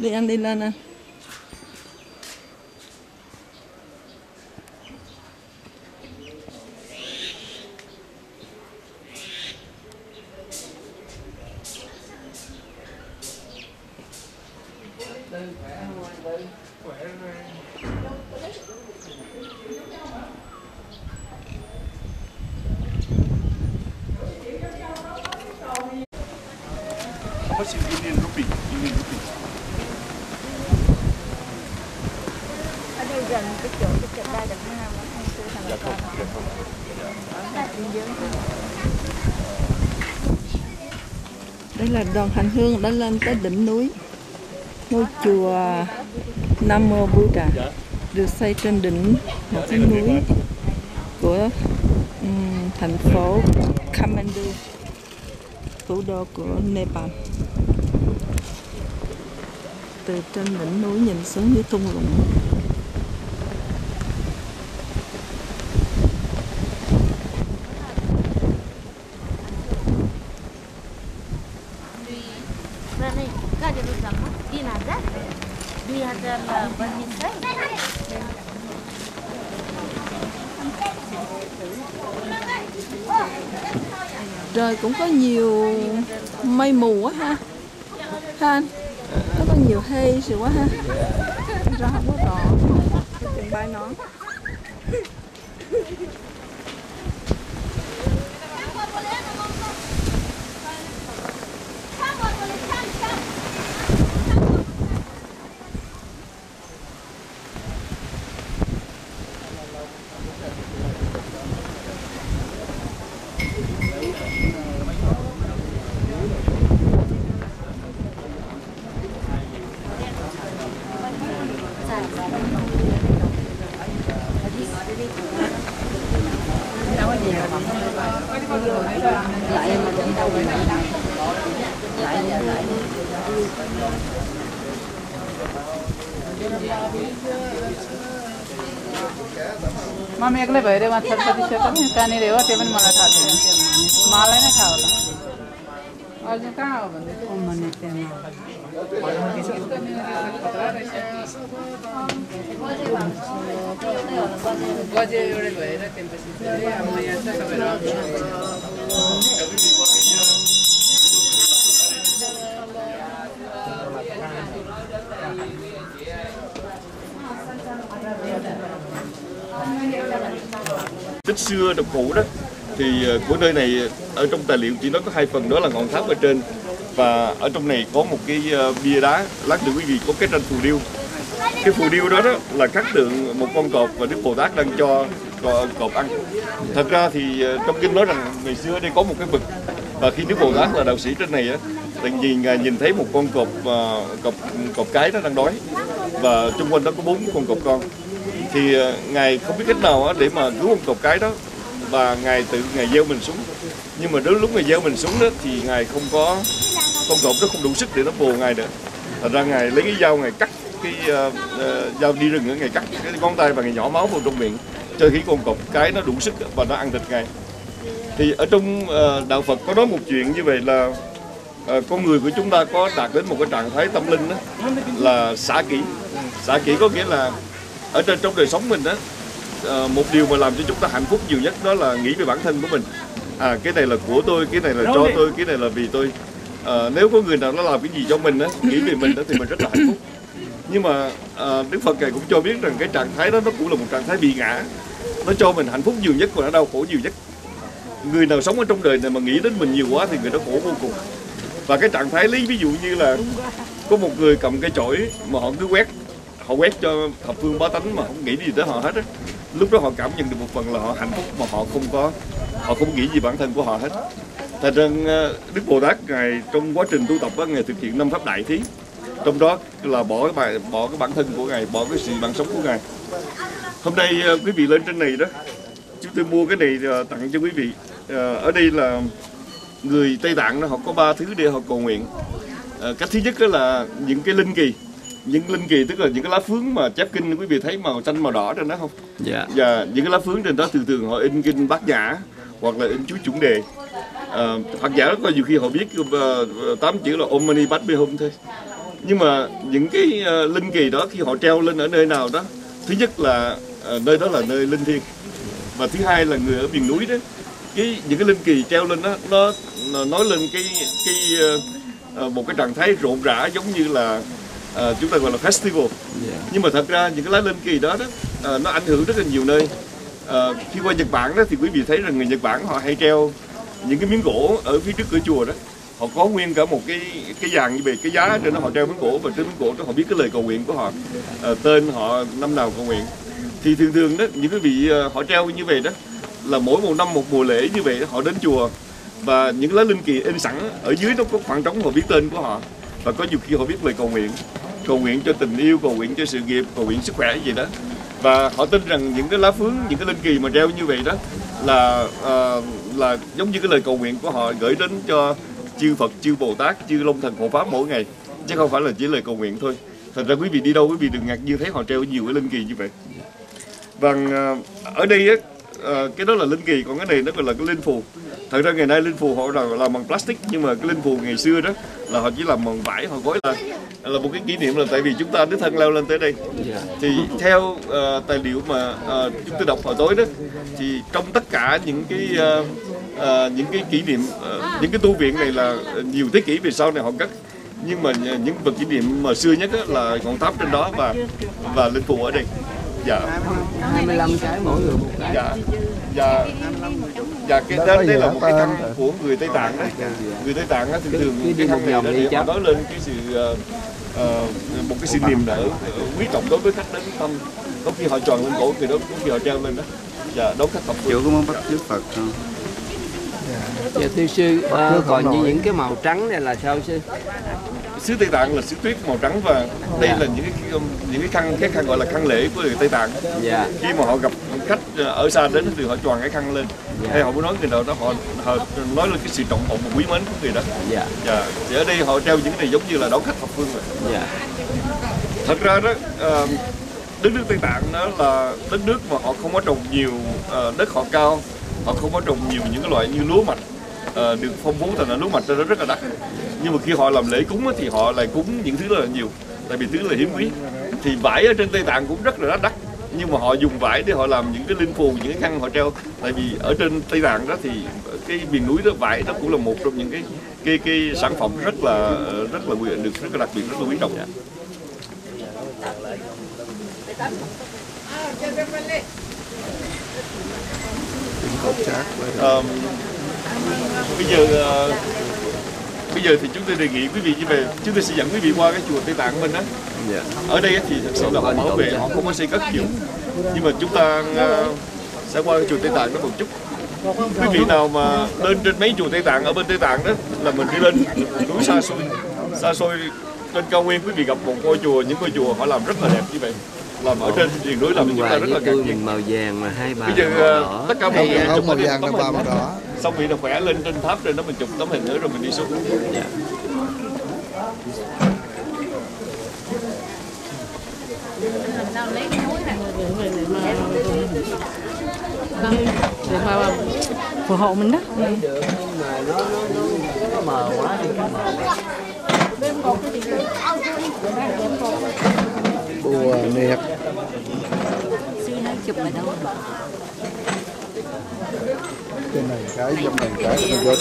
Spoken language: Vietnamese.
Đi ăn đi lên anh. What's in Indian rupee? Indian rupee. Ở đây gần cái chỗ cái chợ đa đằng Nam mà không sư thằng Dạ không, dạ không. Đây là đoàn hành hương đã lên tới đỉnh núi. Ngôi chùa Nam Mô Buddha được xây trên đỉnh một cái núi của thành phố Kathmandu, thủ đô của Nepal. Từ trên đỉnh núi nhìn xuống dưới thung lũng. Trời cũng có nhiều mây mù quá ha. Ha anh? Nó có nhiều hay sự quá ha. Ra không có rõ. Cái chừng bay nón. Mummy एक्लै भइरहेको छटपटी कहाँनिर हो त्यो पनि मलाई थाहा छैन मलाई नै थाहा होला अझ कहाँ हो भन्दै गजे एउटै भएर त्यसपछि अब म यहाँ चाहिँ Tích xưa độc cũ đó thì của nơi này ở trong tài liệu chỉ nói có hai phần, đó là ngọn tháp ở trên và ở trong này có một cái bia đá. Lát nữa quý vị có cái tranh phù điêu. Cái phù điêu đó là khắc tượng một con cọp và Đức Bồ Tát đang cho cọp ăn. Thật ra thì trong kinh nói rằng ngày xưa ở đây có một cái vực và khi Đức Bồ Tát là đạo sĩ trên này á, tại vì ngài nhìn thấy một con cọp cái nó đang đói và xung quanh đó có 4 con cọp con, thì ngài không biết cách nào để mà cứu con cọp cái đó và ngài ngài gieo mình xuống. Nhưng mà đến lúc ngài gieo mình xuống đó thì ngài không có, con cọp nó không đủ sức để nó vồ ngài nữa. Thành ra ngài lấy cái dao ngài cắt cái dao đi rừng, ngài cắt cái ngón tay và ngài nhỏ máu vào trong miệng cho khi con cọp cái nó đủ sức và nó ăn thịt ngài. Thì ở trong đạo Phật có nói một chuyện như vậy là con người của chúng ta có đạt đến một cái trạng thái tâm linh đó là xả kỷ. Xả kỷ có nghĩa là ở trong đời sống mình đó, một điều mà làm cho chúng ta hạnh phúc nhiều nhất đó là nghĩ về bản thân của mình. Cái này là của tôi, cái này là cho tôi, cái này là vì tôi. Nếu có người nào nó làm cái gì cho mình đó, nghĩ về mình đó thì mình rất là hạnh phúc. Nhưng mà Đức Phật ngài cũng cho biết rằng cái trạng thái đó nó cũng là một trạng thái bị ngã. Nó cho mình hạnh phúc nhiều nhất và nó đau khổ nhiều nhất. Người nào sống ở trong đời này mà nghĩ đến mình nhiều quá thì người đó khổ vô cùng. Và cái trạng thái lý ví dụ như là có một người cầm cái chổi mà họ cứ họ quét cho thập phương bá tánh mà không nghĩ gì tới họ hết á. Lúc đó họ cảm nhận được một phần là họ hạnh phúc mà họ không nghĩ gì bản thân của họ hết. Thành ra Đức Bồ Tát ngài trong quá trình tu tập đó, ngài thực hiện 5 pháp đại thí. Trong đó là bỏ cái bản thân của ngài, bỏ cái sự bản sống của ngài. Hôm nay quý vị lên trên này đó, chúng tôi mua cái này tặng cho quý vị. Ở đây là người Tây Tạng đó, họ có 3 thứ để họ cầu nguyện. Cách thứ nhất đó là những cái linh kỳ. Những linh kỳ tức là những cái lá phướng mà chép kinh, quý vị thấy màu xanh màu đỏ trên đó không? Dạ. Và những cái lá phướng trên đó thường họ in kinh Bát Nhã hoặc là in chú chuẩn đề. Hoặc giả có nhiều khi họ viết 8 chữ là Om Mani Padme Hum thôi. Nhưng mà những cái linh kỳ đó khi họ treo lên ở nơi nào đó, thứ nhất là nơi đó là nơi linh thiêng, và thứ hai là người ở miền núi đó, những cái linh kỳ treo lên đó nó nói lên một cái trạng thái rộn rã, giống như là chúng ta gọi là festival. Nhưng mà thật ra những cái lá linh kỳ đó nó ảnh hưởng rất là nhiều nơi. Khi qua Nhật Bản đó thì quý vị thấy rằng người Nhật Bản họ hay treo những cái miếng gỗ ở phía trước cửa chùa đó. Họ có nguyên cả một cái dàn như vậy, cái giá trên đó họ treo miếng gỗ, và trên miếng gỗ đó họ biết cái lời cầu nguyện của họ, tên họ năm nào cầu nguyện. Thì thường đó những cái vị họ treo như vậy đó là mỗi một năm một mùa lễ như vậy đó, họ đến chùa và những lá linh kỳ in sẵn ở dưới nó có khoảng trống, họ viết tên của họ, và có nhiều khi họ viết lời cầu nguyện cho tình yêu, cầu nguyện cho sự nghiệp, cầu nguyện sức khỏe gì đó. Và họ tin rằng những cái lá phướng, những cái linh kỳ mà treo như vậy đó là giống như cái lời cầu nguyện của họ gửi đến cho chư Phật, chư Bồ Tát, chư Long Thần Hộ Pháp mỗi ngày, chứ không phải là chỉ lời cầu nguyện thôi. Thật ra quý vị đi đâu quý vị đừng ngạc nhiên thấy họ treo nhiều cái linh kỳ như vậy. Và ở đây á, cái đó là linh kỳ, còn cái này nó gọi là cái linh phù. Thật ra ngày nay linh phù họ làm bằng plastic, nhưng mà cái linh phù ngày xưa đó là họ chỉ làm bằng vải, họ gói là một cái kỷ niệm, là tại vì chúng ta đích thân leo lên tới đây. Thì theo tài liệu mà chúng tôi đọc hồi tối đó, thì trong tất cả những cái kỷ niệm, những cái tu viện này là nhiều thế kỷ về sau này họ cất, nhưng mà những vật kỷ niệm mà xưa nhất là ngọn tháp trên đó và linh phù ở đây. Dạ. 25 cái mỗi người một cái. Dạ, cái đây là một cái khăn của người Tây Tạng đấy. Người Tây Tạng á, thường cái khăn này đó để họ nói lên cái sự một cái sự niềm nở quý trọng đối với khách đến thăm. Có khi họ tròn lên cổ người đó, có khi họ treo lên đó. Dạ, đón khách thập phương. Chỗ có món bắt chước Phật không? Dạ thưa sư, còn như những cái màu trắng này là sao sư? Xứ Tây Tạng là xứ tuyết màu trắng, và đây là những cái khăn gọi là khăn lễ của người Tây Tạng. Dạ. Khi mà họ gặp khách ở xa đến thì họ choàng cái khăn lên, hay họ muốn nói người nào đó, họ nói lên cái sự trọng vọng và quý mến của người đó. Dạ. Dạ. Thì ở đây họ treo những cái này giống như là đón khách thập phương vậy. Dạ. Thật ra đó đất nước Tây Tạng đó là đất nước mà họ không có trồng nhiều, đất họ cao, họ không có trồng nhiều những cái loại như lúa mạch được phong phú, thành ra lúa mạch nó rất là đắt. Nhưng mà khi họ làm lễ cúng thì họ lại cúng những thứ rất là nhiều, tại vì thứ là hiếm quý. Thì vải ở trên Tây Tạng cũng rất là đắt, nhưng mà họ dùng vải để họ làm những cái linh phù, những cái khăn họ treo. Tại vì ở trên Tây Tạng đó thì cái miền núi đó, vải đó cũng là một trong những cái sản phẩm rất là được rất là đặc biệt, rất là quý trọng. Bây giờ thì chúng tôi đề nghị quý vị như vậy, chúng tôi sẽ dẫn quý vị qua cái chùa Tây Tạng mình đó. Ở đây thì thật sự là họ bảo vệ, họ không có xây cất nhiều, nhưng mà chúng ta sẽ qua cái chùa Tây Tạng đó một chút. Quý vị nào mà lên trên mấy chùa Tây Tạng ở bên Tây Tạng đó là mình đi lên núi xa xôi trên cao nguyên, quý vị gặp một ngôi chùa, những ngôi chùa họ làm rất là đẹp như vậy, làm ở trên miền núi làm cho chúng ta rất là ngạc nhiên. Màu vàng mà hai bà bây giờ tất cả mọi người chụp màu vàng và màu đỏ, xong vị là khỏe lên trên tháp trên đó mình chụp tấm hình nữa rồi mình đi xuống. Dạ. Để mà phù hộ mình đó. Được nhưng mà nó mờ quá thì bùa niệm. Sư nói chụp ở đâu? Trên này cái, trong này cái, mình vô